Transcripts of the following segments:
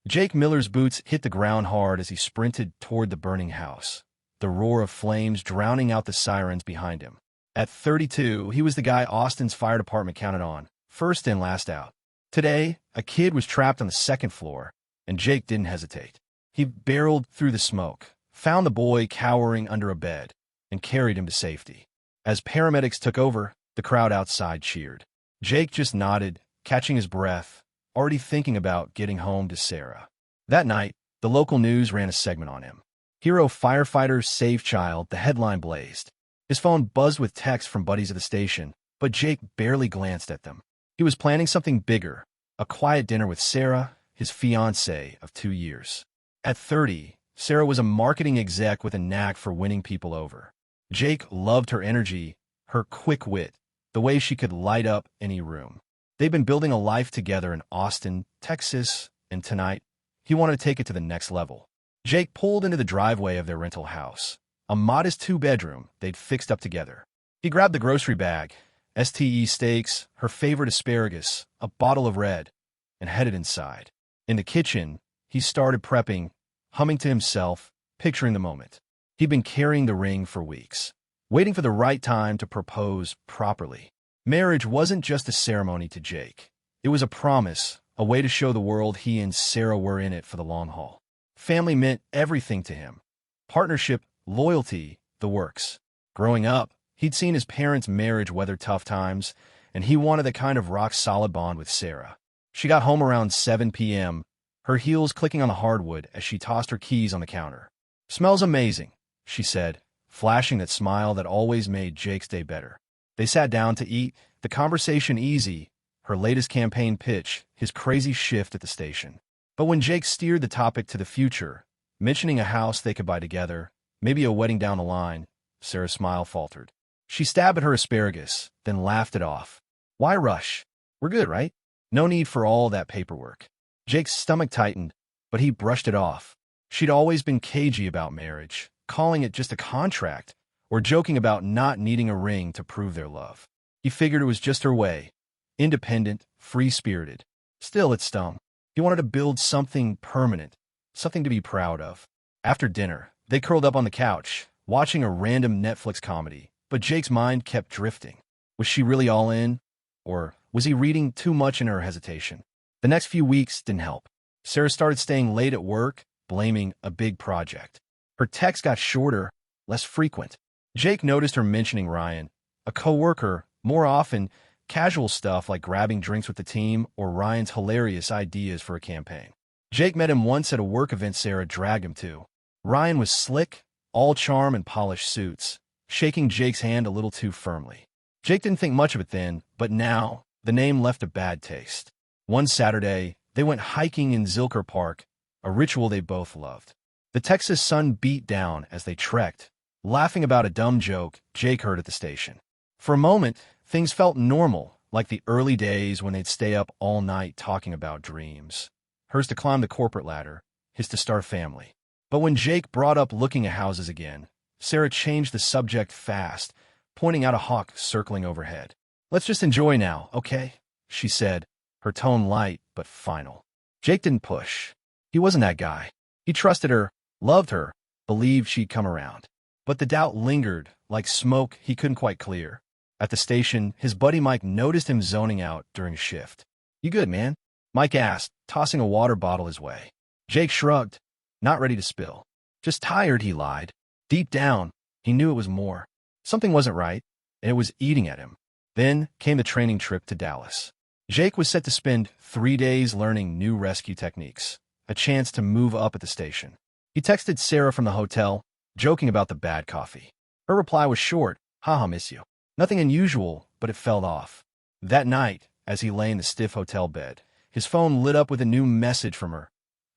Jake Miller's boots hit the ground hard as he sprinted toward the burning house, the roar of flames drowning out the sirens behind him. At 32, he was the guy Austin's fire department counted on, first in, last out. Today, a kid was trapped on the second floor, and Jake didn't hesitate. He barreled through the smoke, found the boy cowering under a bed, and carried him to safety. As paramedics took over, the crowd outside cheered. Jake just nodded, catching his breath, already thinking about getting home to Sarah. That night, the local news ran a segment on him. Hero firefighter save child, the headline blazed. His phone buzzed with texts from buddies at the station, but Jake barely glanced at them. He was planning something bigger, a quiet dinner with Sarah, his fiancée of 2 years. At 30, Sarah was a marketing exec with a knack for winning people over. Jake loved her energy, her quick wit, the way she could light up any room. They'd been building a life together in Austin, Texas, and tonight, he wanted to take it to the next level. Jake pulled into the driveway of their rental house, a modest 2-bedroom they'd fixed up together. He grabbed the grocery bag, STE steaks, her favorite asparagus, a bottle of red, and headed inside. In the kitchen, he started prepping, humming to himself, picturing the moment. He'd been carrying the ring for weeks, waiting for the right time to propose properly. Marriage wasn't just a ceremony to Jake. It was a promise, a way to show the world he and Sarah were in it for the long haul. Family meant everything to him. Partnership, loyalty, the works. Growing up, he'd seen his parents' marriage weather tough times, and he wanted the kind of rock-solid bond with Sarah. She got home around 7 p.m., her heels clicking on the hardwood as she tossed her keys on the counter. "Smells amazing," she said, flashing that smile that always made Jake's day better. They sat down to eat, the conversation easy, her latest campaign pitch, his crazy shift at the station. But when Jake steered the topic to the future, mentioning a house they could buy together, maybe a wedding down the line, Sarah's smile faltered. She stabbed at her asparagus, then laughed it off. "Why rush? We're good, right? No need for all that paperwork." Jake's stomach tightened, but he brushed it off. She'd always been cagey about marriage, calling it just a contract, or joking about not needing a ring to prove their love. He figured it was just her way, independent, free-spirited. Still, it stung. He wanted to build something permanent, something to be proud of. After dinner, they curled up on the couch, watching a random Netflix comedy, but Jake's mind kept drifting. Was she really all in? Or was he reading too much in her hesitation? The next few weeks didn't help. Sarah started staying late at work, blaming a big project. Her texts got shorter, less frequent. Jake noticed her mentioning Ryan, a coworker, more often casual stuff like grabbing drinks with the team or Ryan's hilarious ideas for a campaign. Jake met him once at a work event Sarah dragged him to. Ryan was slick, all charm and polished suits, shaking Jake's hand a little too firmly. Jake didn't think much of it then, but now, the name left a bad taste. One Saturday, they went hiking in Zilker Park, a ritual they both loved. The Texas sun beat down as they trekked, laughing about a dumb joke Jake heard at the station. For a moment, things felt normal, like the early days when they'd stay up all night talking about dreams. Hers to climb the corporate ladder, his to start a family. But when Jake brought up looking at houses again, Sarah changed the subject fast, pointing out a hawk circling overhead. "Let's just enjoy now, okay?" she said, her tone light but final. Jake didn't push. He wasn't that guy. He trusted her, loved her, believed she'd come around. But the doubt lingered, like smoke he couldn't quite clear. At the station, his buddy Mike noticed him zoning out during a shift. "You good, man?" Mike asked, tossing a water bottle his way. Jake shrugged, not ready to spill. "Just tired," he lied. Deep down, he knew it was more. Something wasn't right, and it was eating at him. Then came the training trip to Dallas. Jake was set to spend 3 days learning new rescue techniques, a chance to move up at the station. He texted Sarah from the hotel, joking about the bad coffee. Her reply was short, "Haha, miss you." Nothing unusual, but it felt off. That night, as he lay in the stiff hotel bed, his phone lit up with a new message from her.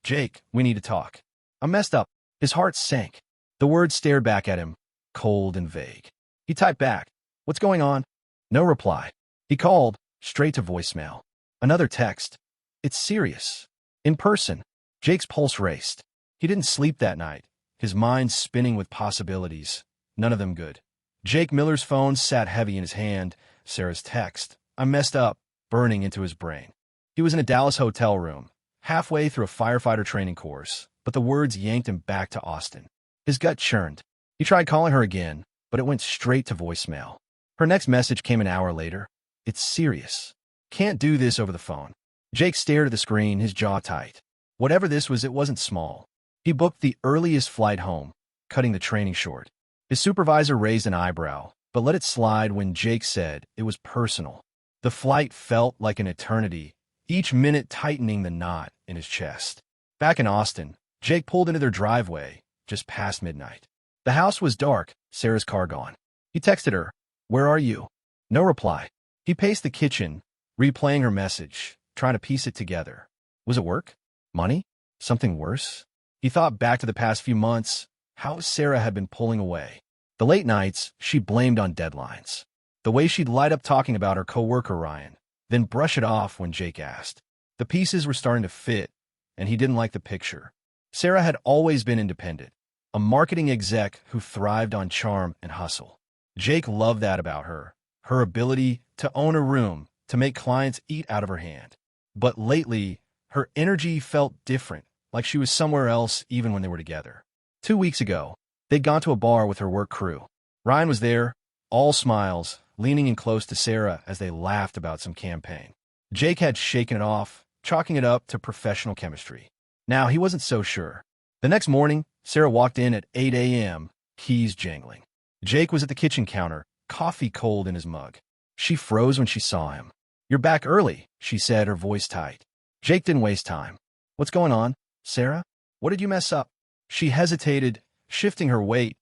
"Jake, we need to talk. I'm messed up." His heart sank. The words stared back at him, cold and vague. He typed back, "What's going on?" No reply. He called, straight to voicemail. Another text. "It's serious." In person. Jake's pulse raced. He didn't sleep that night, his mind spinning with possibilities, none of them good. Jake Miller's phone sat heavy in his hand, Sarah's text, "I'm messed up," burning into his brain. He was in a Dallas hotel room, halfway through a firefighter training course, but the words yanked him back to Austin. His gut churned. He tried calling her again, but it went straight to voicemail. Her next message came an hour later. It's serious. Can't do this over the phone. Jake stared at the screen, his jaw tight. Whatever this was, it wasn't small. He booked the earliest flight home, cutting the training short. His supervisor raised an eyebrow, but let it slide when Jake said it was personal. The flight felt like an eternity, each minute tightening the knot in his chest. Back in Austin, Jake pulled into their driveway just past midnight. The house was dark, Sarah's car gone. He texted her, "Where are you?" No reply. He paced the kitchen, replaying her message, trying to piece it together. Was it work? Money? Something worse? He thought back to the past few months, how Sarah had been pulling away. The late nights she blamed on deadlines. The way she'd light up talking about her coworker Ryan, then brush it off when Jake asked. The pieces were starting to fit, and he didn't like the picture. Sarah had always been independent, a marketing exec who thrived on charm and hustle. Jake loved that about her, her ability to own a room, to make clients eat out of her hand. But lately, her energy felt different, like she was somewhere else even when they were together. 2 weeks ago, they'd gone to a bar with her work crew. Ryan was there, all smiles, leaning in close to Sarah as they laughed about some campaign. Jake had shaken it off, chalking it up to professional chemistry. Now he wasn't so sure. The next morning, Sarah walked in at 8 a.m., keys jangling. Jake was at the kitchen counter, coffee cold in his mug. She froze when she saw him. "You're back early," she said, her voice tight. Jake didn't waste time. "What's going on, Sarah? What did you mess up?" She hesitated, shifting her weight,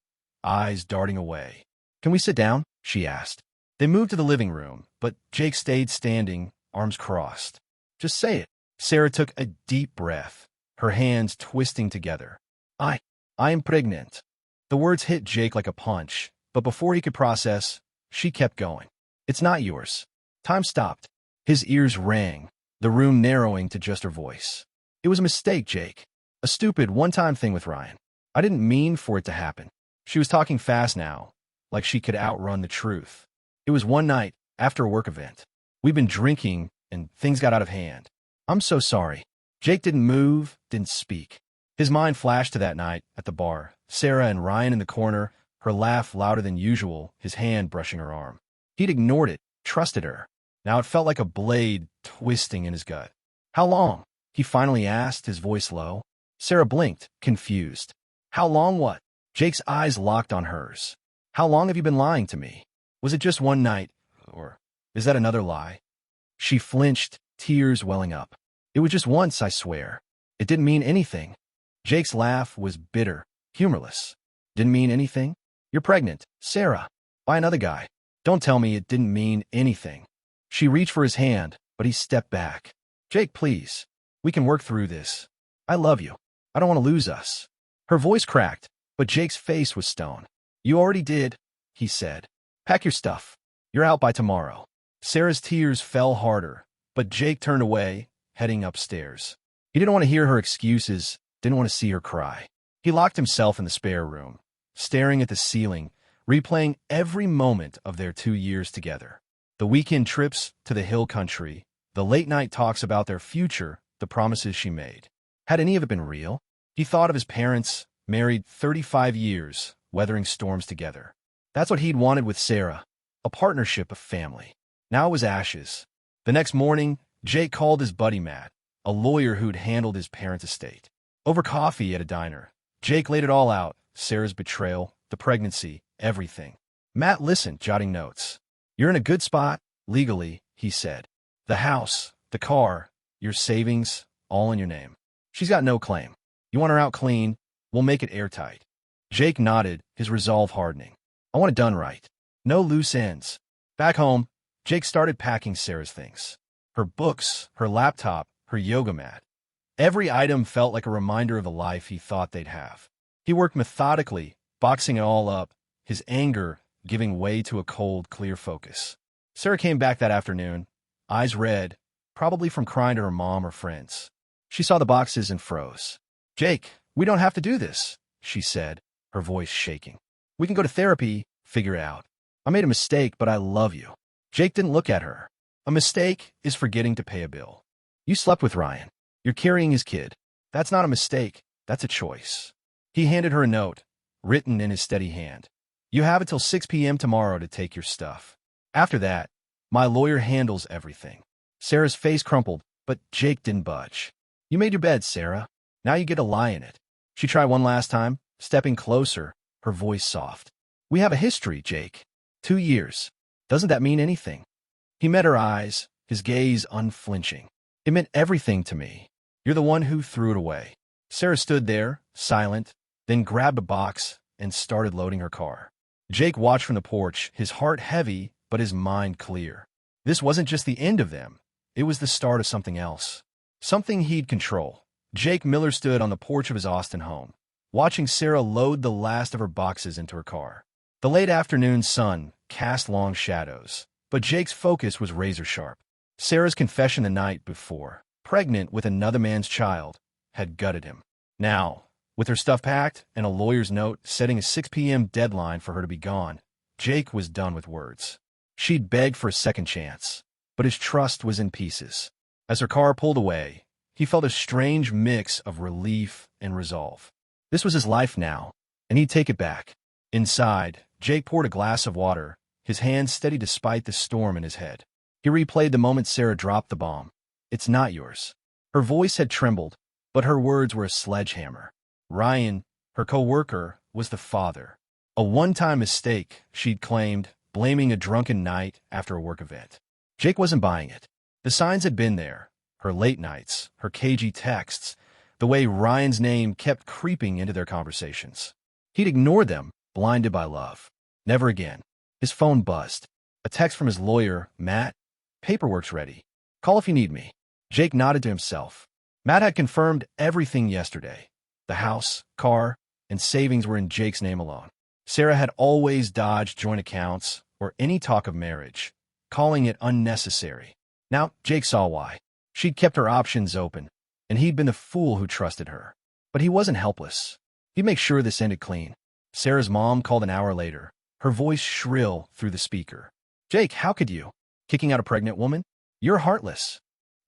eyes darting away. "Can we sit down?" she asked. They moved to the living room, but Jake stayed standing, arms crossed. "Just say it." Sarah took a deep breath, her hands twisting together. I am pregnant." The words hit Jake like a punch, but before he could process, she kept going. "It's not yours." Time stopped. His ears rang, the room narrowing to just her voice. "It was a mistake, Jake. A stupid one-time thing with Ryan. I didn't mean for it to happen." She was talking fast now, like she could outrun the truth. "It was one night, after a work event. We'd been drinking, and things got out of hand. I'm so sorry." Jake didn't move, didn't speak. His mind flashed to that night at the bar, Sarah and Ryan in the corner, her laugh louder than usual, his hand brushing her arm. He'd ignored it, trusted her. Now it felt like a blade twisting in his gut. "How long?" he finally asked, his voice low. Sarah blinked, confused. "How long what?" Jake's eyes locked on hers. "How long have you been lying to me? Was it just one night, or is that another lie?" She flinched, tears welling up. "It was just once, I swear. It didn't mean anything." Jake's laugh was bitter, humorless. "Didn't mean anything? You're pregnant, Sarah. By another guy. Don't tell me it didn't mean anything." She reached for his hand, but he stepped back. "Jake, please. We can work through this. I love you. I don't want to lose us." Her voice cracked, but Jake's face was stone. "You already did," he said. "Pack your stuff. You're out by tomorrow." Sarah's tears fell harder, but Jake turned away, heading upstairs. He didn't want to hear her excuses, didn't want to see her cry. He locked himself in the spare room, staring at the ceiling, replaying every moment of their 2 years together. The weekend trips to the hill country, the late-night talks about their future, the promises she made. Had any of it been real? He thought of his parents, married 35 years, weathering storms together. That's what he'd wanted with Sarah, a partnership of family. Now it was ashes. The next morning, Jake called his buddy Matt, a lawyer who'd handled his parents' estate. Over coffee at a diner, Jake laid it all out, Sarah's betrayal, the pregnancy, everything. Matt listened, jotting notes. "You're in a good spot, legally," he said. "The house, the car, your savings, all in your name. She's got no claim. You want her out clean, we'll make it airtight." Jake nodded, his resolve hardening. "I want it done right. No loose ends." Back home, Jake started packing Sarah's things. Her books, her laptop, her yoga mat. Every item felt like a reminder of the life he thought they'd have. He worked methodically, boxing it all up, his anger giving way to a cold, clear focus. Sarah came back that afternoon, eyes red, probably from crying to her mom or friends. She saw the boxes and froze. "Jake, we don't have to do this," she said, her voice shaking. "We can go to therapy, figure it out. I made a mistake, but I love you." Jake didn't look at her. "A mistake is forgetting to pay a bill. You slept with Ryan. You're carrying his kid. That's not a mistake. That's a choice. He handed her a note, written in his steady hand. You have until 6 p.m. tomorrow to take your stuff. After that, my lawyer handles everything. Sarah's face crumpled, but Jake didn't budge. You made your bed, Sarah. Now you get to lie in it. She tried one last time, stepping closer, her voice soft. We have a history, Jake. 2 years. Doesn't that mean anything? He met her eyes, his gaze unflinching. It meant everything to me. You're the one who threw it away. Sarah stood there, silent, then grabbed a box and started loading her car. Jake watched from the porch, his heart heavy, but his mind clear. This wasn't just the end of them. It was the start of something else. Something he'd control. Jake Miller stood on the porch of his Austin home, watching Sarah load the last of her boxes into her car. The late afternoon sun cast long shadows, but Jake's focus was razor-sharp. Sarah's confession the night before, pregnant with another man's child, had gutted him. Now, with her stuff packed and a lawyer's note setting a 6 p.m. deadline for her to be gone, Jake was done with words. She'd begged for a second chance, but his trust was in pieces. As her car pulled away, he felt a strange mix of relief and resolve. This was his life now, and he'd take it back. Inside, Jake poured a glass of water, his hands steady despite the storm in his head. He replayed the moment Sarah dropped the bomb. It's not yours. Her voice had trembled, but her words were a sledgehammer. Ryan, her co-worker, was the father. A one-time mistake, she'd claimed, blaming a drunken night after a work event. Jake wasn't buying it. The signs had been there. Her late nights, her cagey texts, the way Ryan's name kept creeping into their conversations. He'd ignored them, blinded by love. Never again. His phone buzzed. A text from his lawyer, Matt. Paperwork's ready. Call if you need me. Jake nodded to himself. Matt had confirmed everything yesterday. The house, car, and savings were in Jake's name alone. Sarah had always dodged joint accounts or any talk of marriage, calling it unnecessary. Now, Jake saw why. She'd kept her options open, and he'd been the fool who trusted her. But he wasn't helpless. He'd make sure this ended clean. Sarah's mom called an hour later, her voice shrill through the speaker. Jake, how could you? Kicking out a pregnant woman? You're heartless.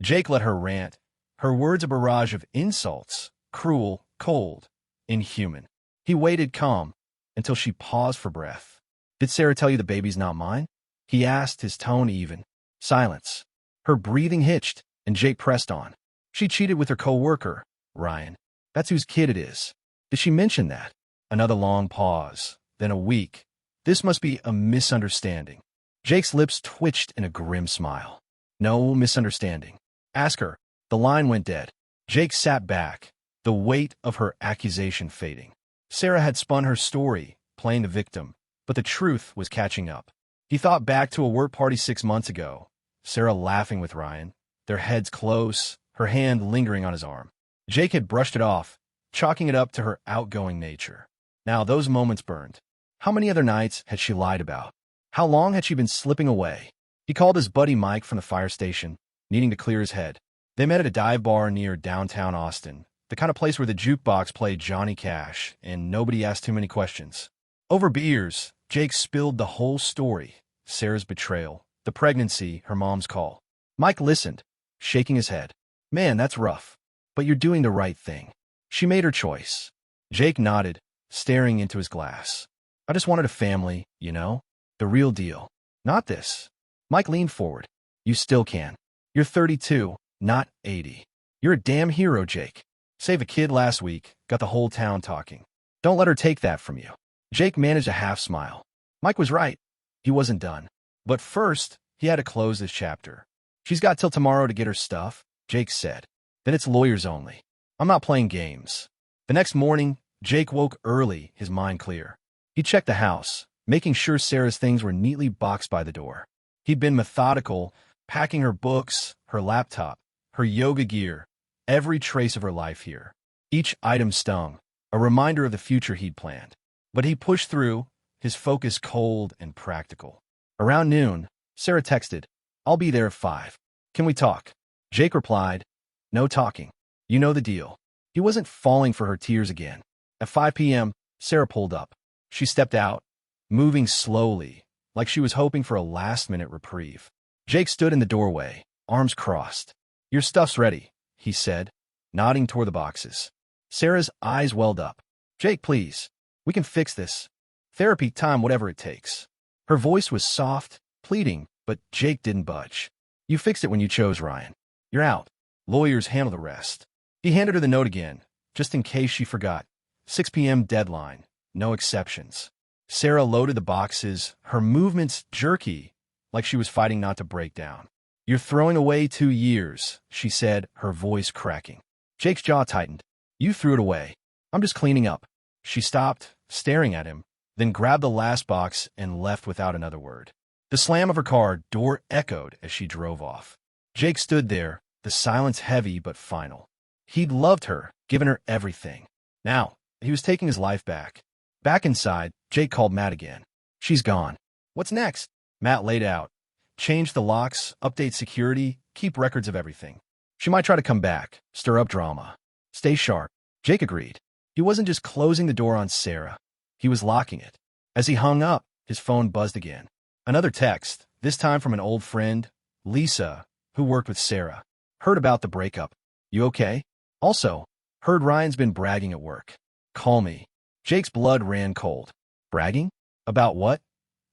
Jake let her rant, her words a barrage of insults, cruel, cold, inhuman. He waited calm until she paused for breath. Did Sarah tell you the baby's not mine? He asked, his tone even. Silence. Her breathing hitched, and Jake pressed on. She cheated with her co-worker, Ryan. That's whose kid it is. Did she mention that? Another long pause, then a week. This must be a misunderstanding. Jake's lips twitched in a grim smile. No misunderstanding. Ask her. The line went dead. Jake sat back, the weight of her accusation fading. Sarah had spun her story, playing the victim, but the truth was catching up. He thought back to a work party 6 months ago, Sarah laughing with Ryan, their heads close, her hand lingering on his arm. Jake had brushed it off, chalking it up to her outgoing nature. Now those moments burned. How many other nights had she lied about? How long had she been slipping away? He called his buddy Mike from the fire station, needing to clear his head. They met at a dive bar near downtown Austin, the kind of place where the jukebox played Johnny Cash, and nobody asked too many questions. Over beers, Jake spilled the whole story, Sarah's betrayal, the pregnancy, her mom's call. Mike listened, shaking his head. Man, that's rough. But you're doing the right thing. She made her choice. Jake nodded, staring into his glass. I just wanted a family, you know? The real deal. Not this. Mike leaned forward. You still can. You're 32, not 80. You're a damn hero, Jake. Saved a kid last week, got the whole town talking. Don't let her take that from you. Jake managed a half smile. Mike was right. He wasn't done. But first, he had to close this chapter. She's got till tomorrow to get her stuff, Jake said. Then it's lawyers only. I'm not playing games. The next morning, Jake woke early, his mind clear. He checked the house, making sure Sarah's things were neatly boxed by the door. He'd been methodical, packing her books, her laptop, her yoga gear, every trace of her life here. Each item stung, a reminder of the future he'd planned. But he pushed through, his focus cold and practical. Around noon, Sarah texted, I'll be there at 5. Can we talk? Jake replied, no talking. You know the deal. He wasn't falling for her tears again. At 5 p.m., Sarah pulled up. She stepped out, moving slowly, like she was hoping for a last-minute reprieve. Jake stood in the doorway, arms crossed. Your stuff's ready, he said, nodding toward the boxes. Sarah's eyes welled up. Jake, please. We can fix this. Therapy time, whatever it takes. Her voice was soft, pleading, but Jake didn't budge. You fixed it when you chose Ryan. You're out. Lawyers handle the rest. He handed her the note again, just in case she forgot. 6 p.m. deadline. No exceptions. Sarah loaded the boxes, her movements jerky, like she was fighting not to break down. You're throwing away 2 years, she said, her voice cracking. Jake's jaw tightened. You threw it away. I'm just cleaning up. She stopped, staring at him, then grabbed the last box and left without another word. The slam of her car door echoed as she drove off. Jake stood there, the silence heavy but final. He'd loved her, given her everything. Now, he was taking his life back. Back inside, Jake called Matt again. She's gone. What's next? Matt laid out. Change the locks, update security, keep records of everything. She might try to come back, stir up drama. Stay sharp. Jake agreed. He wasn't just closing the door on Sarah. He was locking it. As he hung up, his phone buzzed again. Another text, this time from an old friend, Lisa, who worked with Sarah. Heard about the breakup. You okay? Also, heard Ryan's been bragging at work. Call me. Jake's blood ran cold. Bragging? About what?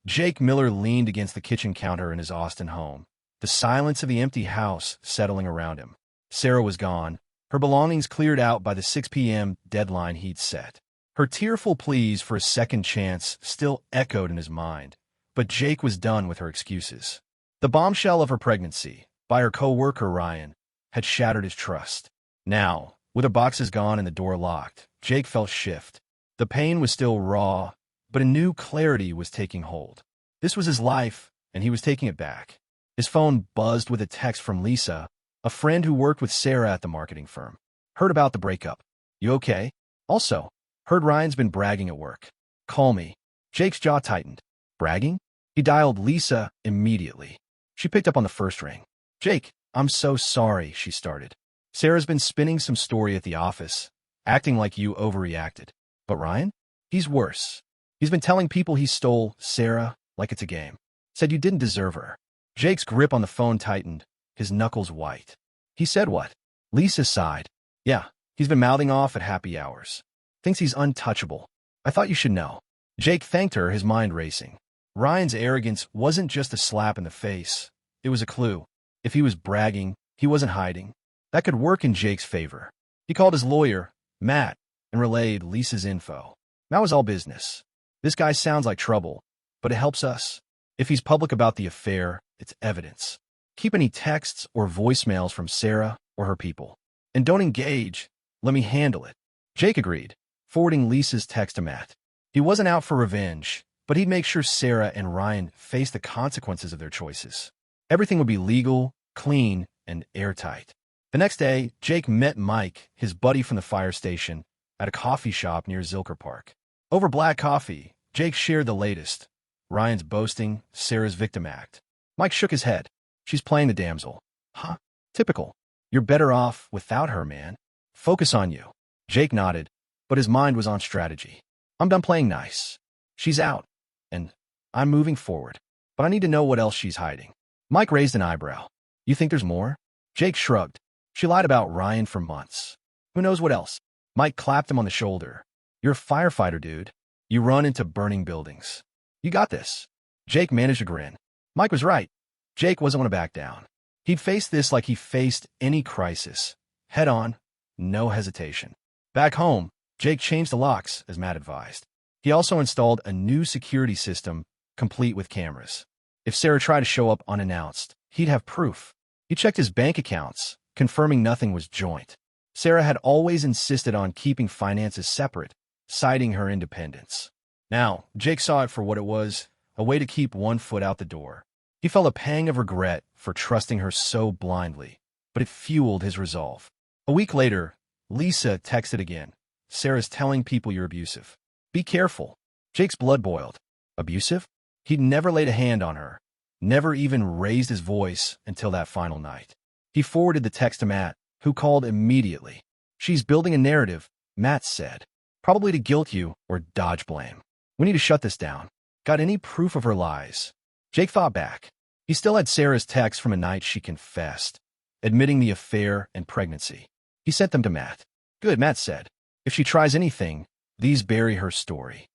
Jake Miller leaned against the kitchen counter in his Austin home, the silence of the empty house settling around him. Sarah was gone, her belongings cleared out by the 6 p.m. deadline he'd set. Her tearful pleas for a second chance still echoed in his mind, but Jake was done with her excuses. The bombshell of her pregnancy, by her co-worker Ryan, had shattered his trust. Now, with her boxes gone and the door locked, Jake felt shift. The pain was still raw, but a new clarity was taking hold. This was his life, and he was taking it back. His phone buzzed with a text from Lisa, a friend who worked with Sarah at the marketing firm. Heard about the breakup. You okay? Also, heard Ryan's been bragging at work. Call me. Jake's jaw tightened. Bragging? He dialed Lisa immediately. She picked up on the first ring. Jake, I'm so sorry, she started. Sarah's been spinning some story at the office, acting like you overreacted. But Ryan? He's worse. He's been telling people he stole Sarah like it's a game. Said you didn't deserve her. Jake's grip on the phone tightened, his knuckles white. He said what? Lisa sighed. Yeah, he's been mouthing off at happy hours. Thinks he's untouchable. I thought you should know. Jake thanked her, his mind racing. Ryan's arrogance wasn't just a slap in the face. It was a clue. If he was bragging, he wasn't hiding. That could work in Jake's favor. He called his lawyer, Matt, and relayed Lisa's info. That was all business. This guy sounds like trouble, but it helps us. If he's public about the affair, it's evidence. Keep any texts or voicemails from Sarah or her people. And don't engage. Let me handle it. Jake agreed, forwarding Lisa's text to Matt. He wasn't out for revenge, but he'd make sure Sarah and Ryan faced the consequences of their choices. Everything would be legal, clean, and airtight. The next day, Jake met Mike, his buddy from the fire station, at a coffee shop near Zilker Park. Over black coffee, Jake shared the latest. Ryan's boasting, Sarah's victim act. Mike shook his head. She's playing the damsel. Huh? Typical. You're better off without her, man. Focus on you. Jake nodded, but his mind was on strategy. I'm done playing nice. She's out, and I'm moving forward. But I need to know what else she's hiding. Mike raised an eyebrow. You think there's more? Jake shrugged. She lied about Ryan for months. Who knows what else? Mike clapped him on the shoulder. You're a firefighter, dude. You run into burning buildings. You got this. Jake managed a grin. Mike was right. Jake wasn't going to back down. He'd face this like he faced any crisis. Head on, no hesitation. Back home, Jake changed the locks, as Matt advised. He also installed a new security system, complete with cameras. If Sarah tried to show up unannounced, he'd have proof. He checked his bank accounts, confirming nothing was joint. Sarah had always insisted on keeping finances separate, citing her independence. Now, Jake saw it for what it was, a way to keep one foot out the door. He felt a pang of regret for trusting her so blindly, but it fueled his resolve. A week later, Lisa texted again. Sarah's telling people you're abusive. Be careful. Jake's blood boiled. Abusive? He'd never laid a hand on her, never even raised his voice until that final night. He forwarded the text to Matt, who called immediately. She's building a narrative, Matt said, probably to guilt you or dodge blame. We need to shut this down. Got any proof of her lies? Jake thought back. He still had Sarah's text from a night she confessed, admitting the affair and pregnancy. He sent them to Matt. Good, Matt said. If she tries anything, these bury her story.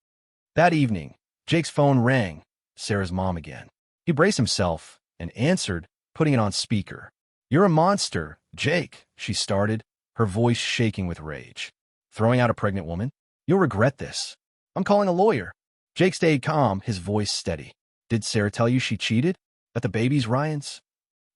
That evening, Jake's phone rang. Sarah's mom again. He braced himself and answered, putting it on speaker. You're a monster, Jake, she started, her voice shaking with rage. Throwing out a pregnant woman? You'll regret this. I'm calling a lawyer. Jake stayed calm, his voice steady. Did Sarah tell you she cheated? That the baby's Ryan's?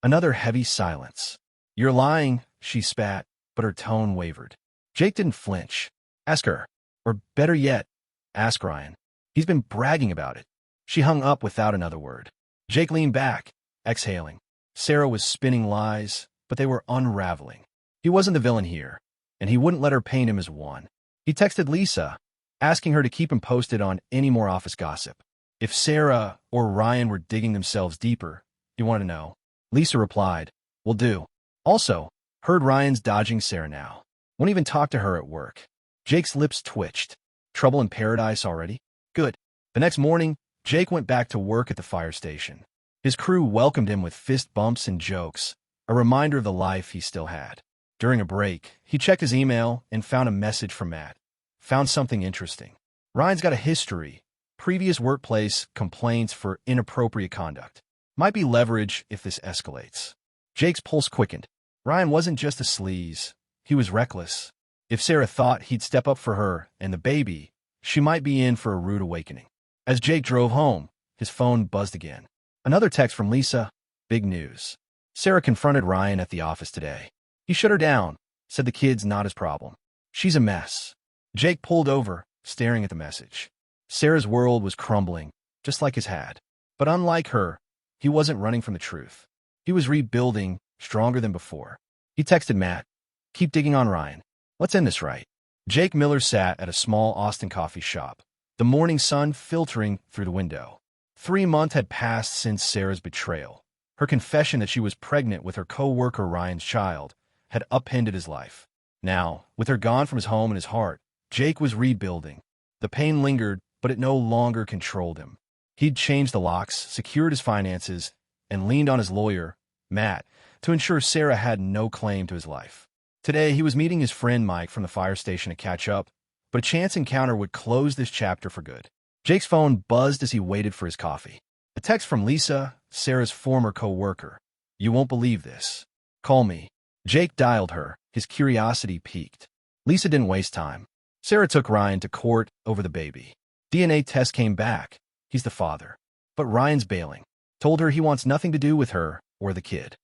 Another heavy silence. You're lying, she spat, but her tone wavered. Jake didn't flinch. Ask her. Or better yet, ask Ryan. He's been bragging about it. She hung up without another word. Jake leaned back, exhaling. Sarah was spinning lies, but they were unraveling. He wasn't the villain here, and he wouldn't let her paint him as one. He texted Lisa, asking her to keep him posted on any more office gossip. If Sarah or Ryan were digging themselves deeper, you want to know. Lisa replied, will do. Also, heard Ryan's dodging Sarah now. Won't even talk to her at work. Jake's lips twitched. Trouble in paradise already? Good. The next morning, Jake went back to work at the fire station. His crew welcomed him with fist bumps and jokes, a reminder of the life he still had. During a break, he checked his email and found a message from Matt. Found something interesting. Ryan's got a history. Previous workplace complaints for inappropriate conduct. Might be leverage if this escalates. Jake's pulse quickened. Ryan wasn't just a sleaze. He was reckless. If Sarah thought he'd step up for her and the baby, she might be in for a rude awakening. As Jake drove home, his phone buzzed again. Another text from Lisa. Big news. Sarah confronted Ryan at the office today. He shut her down, said the kid's not his problem. She's a mess. Jake pulled over, staring at the message. Sarah's world was crumbling, just like his had. But unlike her, he wasn't running from the truth. He was rebuilding, stronger than before. He texted Matt, keep digging on Ryan. Let's end this right. Jake Miller sat at a small Austin coffee shop, the morning sun filtering through the window. 3 months had passed since Sarah's betrayal. Her confession that she was pregnant with her co-worker Ryan's child had upended his life. Now, with her gone from his home and his heart, Jake was rebuilding. The pain lingered, but it no longer controlled him. He'd changed the locks, secured his finances, and leaned on his lawyer, Matt, to ensure Sarah had no claim to his life. Today, he was meeting his friend Mike from the fire station to catch up, but a chance encounter would close this chapter for good. Jake's phone buzzed as he waited for his coffee. A text from Lisa, Sarah's former co-worker. You won't believe this. Call me. Jake dialed her, his curiosity piqued. Lisa didn't waste time. Sarah took Ryan to court over the baby. DNA test came back. He's the father. But Ryan's bailing. Told her he wants nothing to do with her or the kid.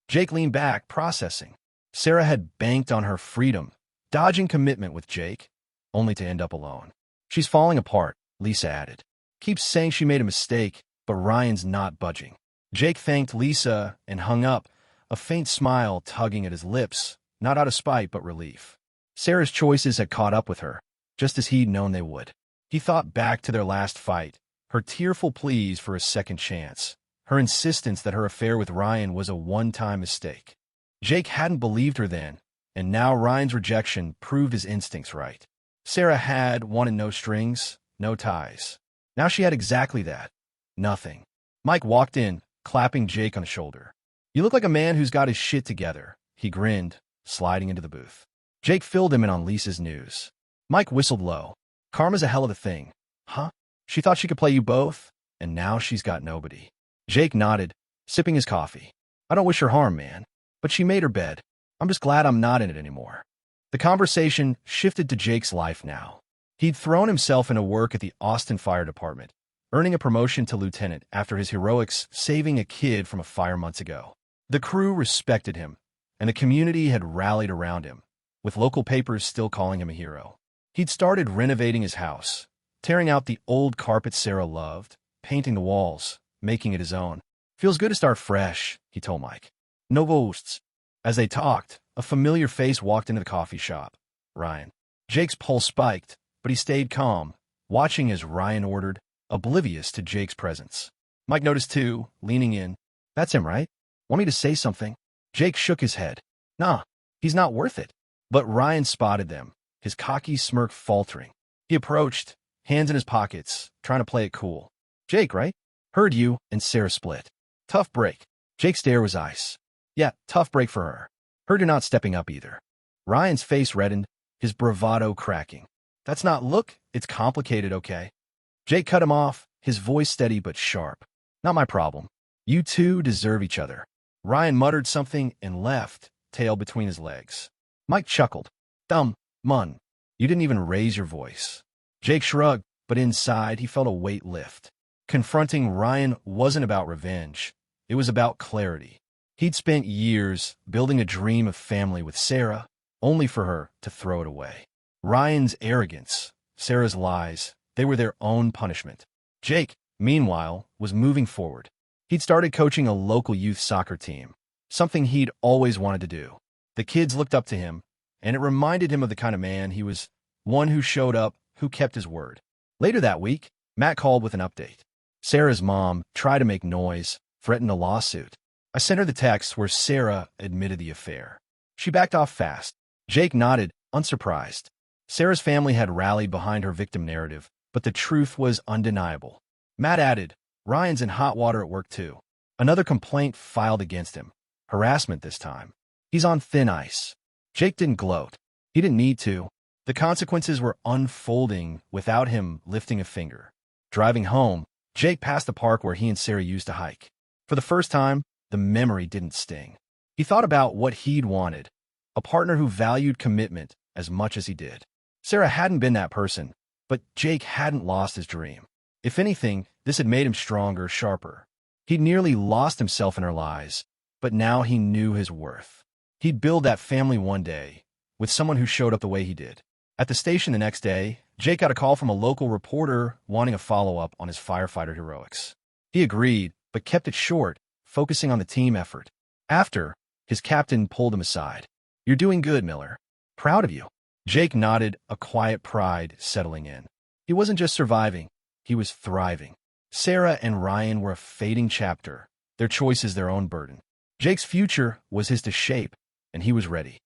Jake leaned back, processing. Sarah had banked on her freedom, dodging commitment with Jake, only to end up alone. She's falling apart, Lisa added. Keeps saying she made a mistake, but Ryan's not budging. Jake thanked Lisa and hung up, a faint smile tugging at his lips, not out of spite but relief. Sarah's choices had caught up with her, just as he'd known they would. He thought back to their last fight, her tearful pleas for a second chance, her insistence that her affair with Ryan was a one-time mistake. Jake hadn't believed her then, and now Ryan's rejection proved his instincts right. Sarah had wanted no strings, no ties. Now she had exactly that. Nothing. Mike walked in, clapping Jake on the shoulder. You look like a man who's got his shit together, he grinned, sliding into the booth. Jake filled him in on Lisa's news. Mike whistled low. Karma's a hell of a thing. Huh? She thought she could play you both, and now she's got nobody. Jake nodded, sipping his coffee. I don't wish her harm, man. But she made her bed. I'm just glad I'm not in it anymore. The conversation shifted to Jake's life now. He'd thrown himself into work at the Austin Fire Department, earning a promotion to lieutenant after his heroics saving a kid from a fire months ago. The crew respected him, and the community had rallied around him, with local papers still calling him a hero. He'd started renovating his house, tearing out the old carpet Sarah loved, painting the walls, making it his own. Feels good to start fresh, he told Mike. No ghosts. As they talked, a familiar face walked into the coffee shop. Ryan. Jake's pulse spiked, but he stayed calm, watching as Ryan ordered, oblivious to Jake's presence. Mike noticed too, leaning in. That's him, right? Want me to say something? Jake shook his head. Nah, he's not worth it. But Ryan spotted them, his cocky smirk faltering. He approached, hands in his pockets, trying to play it cool. Jake, right? Heard you, and Sarah split. Tough break. Jake's stare was ice. Yeah, tough break for her. Heard you're not stepping up either. Ryan's face reddened, his bravado cracking. That's not look, it's complicated, okay? Jake cut him off, his voice steady but sharp. Not my problem. You two deserve each other. Ryan muttered something and left, tail between his legs. Mike chuckled. Dumb, mun. You didn't even raise your voice. Jake shrugged, but inside he felt a weight lift. Confronting Ryan wasn't about revenge. It was about clarity. He'd spent years building a dream of family with Sarah, only for her to throw it away. Ryan's arrogance, Sarah's lies, they were their own punishment. Jake, meanwhile, was moving forward. He'd started coaching a local youth soccer team, something he'd always wanted to do. The kids looked up to him, and it reminded him of the kind of man he was, one who showed up, who kept his word. Later that week, Matt called with an update. Sarah's mom tried to make noise, threatened a lawsuit. I sent her the text where Sarah admitted the affair. She backed off fast. Jake nodded, unsurprised. Sarah's family had rallied behind her victim narrative, but the truth was undeniable. Matt added, Ryan's in hot water at work too. Another complaint filed against him. Harassment this time. He's on thin ice. Jake didn't gloat. He didn't need to. The consequences were unfolding without him lifting a finger. Driving home, Jake passed the park where he and Sarah used to hike. For the first time, the memory didn't sting. He thought about what he'd wanted, a partner who valued commitment as much as he did. Sarah hadn't been that person, but Jake hadn't lost his dream. If anything, this had made him stronger, sharper. He'd nearly lost himself in her lies, but now he knew his worth. He'd build that family one day, with someone who showed up the way he did. At the station the next day, Jake got a call from a local reporter wanting a follow-up on his firefighter heroics. He agreed, but kept it short, focusing on the team effort. After, his captain pulled him aside. You're doing good, Miller. Proud of you. Jake nodded, a quiet pride settling in. He wasn't just surviving, he was thriving. Sarah and Ryan were a fading chapter, their choices their own burden. Jake's future was his to shape, and he was ready.